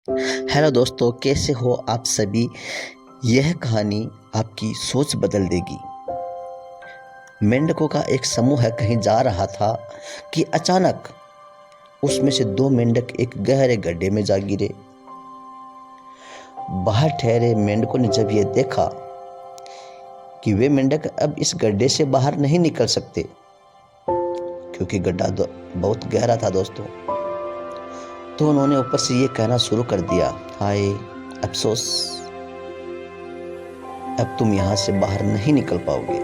Hello दोस्तों, कैसे हो आप सभी। यह कहानी आपकी सोच बदल देगी। मेंढकों का एक समूह कहीं जा रहा था कि अचानक उसमें से दो मेंढक एक गहरे गड्ढे में जा गिरे। बाहर ठहरे मेंढकों ने जब यह देखा कि वे मेंढक अब इस गड्ढे से बाहर नहीं निकल सकते, क्योंकि गड्ढा बहुत गहरा था दोस्तों, तो उन्होंने ऊपर से ये कहना शुरू कर दिया, हाय अफसोस, अब तुम यहां से बाहर नहीं निकल पाओगे।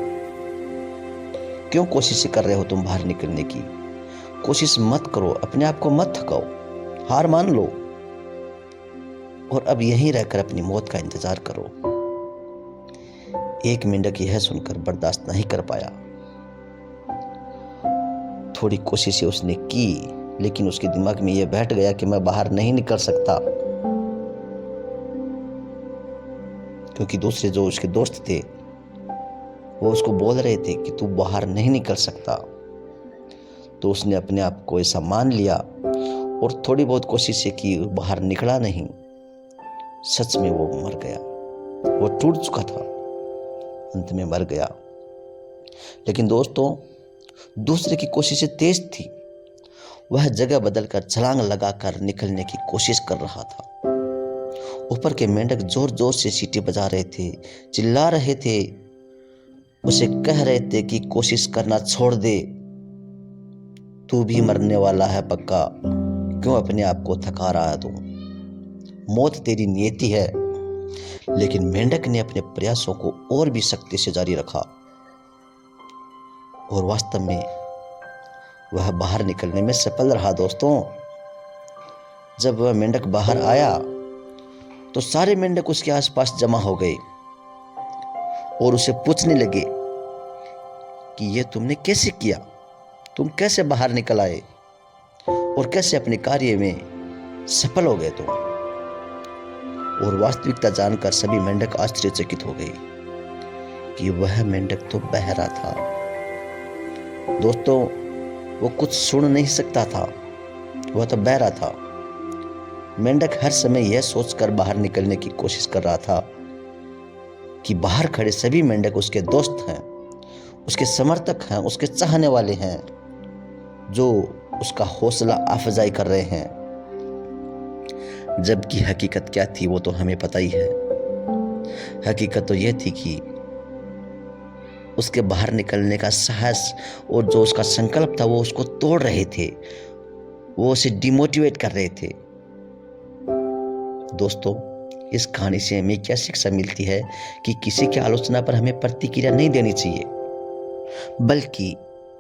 क्यों कोशिश कर रहे हो तुम बाहर निकलने की? कोशिश मत करो, अपने आप को मत थकाओ, हार मान लो और अब यहीं रहकर अपनी मौत का इंतजार करो। एक मेंढक यह सुनकर बर्दाश्त नहीं कर पाया। थोड़ी कोशिशें उसने की, लेकिन उसके दिमाग में यह बैठ गया कि मैं बाहर नहीं निकल सकता, क्योंकि दूसरे जो उसके दोस्त थे वो उसको बोल रहे थे कि तू बाहर नहीं निकल सकता। तो उसने अपने आप को ऐसा मान लिया और थोड़ी बहुत कोशिशें की, बाहर निकला नहीं। सच में वो मर गया, वो टूट चुका था, अंत में मर गया। लेकिन दोस्तों, दूसरे की कोशिशें तेज थी। वह जगह बदलकर छलांग लगाकर निकलने की कोशिश कर रहा था। ऊपर के मेंढक जोर जोर से सीटी बजा रहे थे, चिल्ला रहे थे, उसे कह रहे थे कि कोशिश करना छोड़ दे, तू भी मरने वाला है पक्का, क्यों अपने आप को थका रहा है तू, मौत तेरी नियति है। लेकिन मेंढक ने अपने प्रयासों को और भी सख्ती से जारी रखा और वास्तव में वह बाहर निकलने में सफल रहा दोस्तों। जब वह मेंढक बाहर आया तो सारे मेंढक उसके आसपास जमा हो गए और उसे पूछने लगे कि यह तुमने कैसे किया, तुम कैसे बाहर निकल आए और कैसे अपने कार्य में सफल हो गए तुम। और वास्तविकता जानकर सभी मेंढक आश्चर्यचकित हो गए कि वह मेंढक तो बहरा था दोस्तों, वो कुछ सुन नहीं सकता था, वह तो बहरा था। मेंढक हर समय यह सोचकर बाहर निकलने की कोशिश कर रहा था कि बाहर खड़े सभी मेंढक उसके दोस्त हैं, उसके समर्थक हैं, उसके चाहने वाले हैं, जो उसका हौसला अफजाई कर रहे हैं। जबकि हकीकत क्या थी वो तो हमें पता ही है। हकीकत तो यह थी कि उसके बाहर निकलने का साहस और जो उसका संकल्प था वो उसको तोड़ रहे थे, वो उसे डिमोटिवेट कर रहे थे। दोस्तों, इस कहानी से हमें क्या शिक्षा मिलती है कि किसी की आलोचना पर हमें प्रतिक्रिया नहीं देनी चाहिए, बल्कि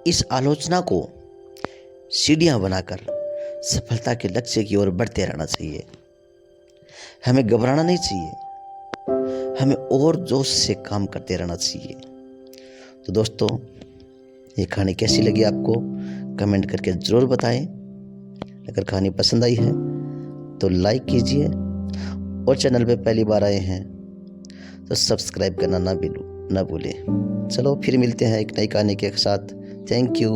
इस आलोचना को सीढ़ियां बनाकर सफलता के लक्ष्य की ओर बढ़ते रहना चाहिए। हमें घबराना नहीं चाहिए, हमें और जोश से काम करते रहना चाहिए। तो दोस्तों, ये कहानी कैसी लगी आपको कमेंट करके ज़रूर बताएं। अगर कहानी पसंद आई है तो लाइक कीजिए और चैनल पे पहली बार आए हैं तो सब्सक्राइब करना ना भूलें। चलो फिर मिलते हैं एक नई कहानी के साथ। Thank you.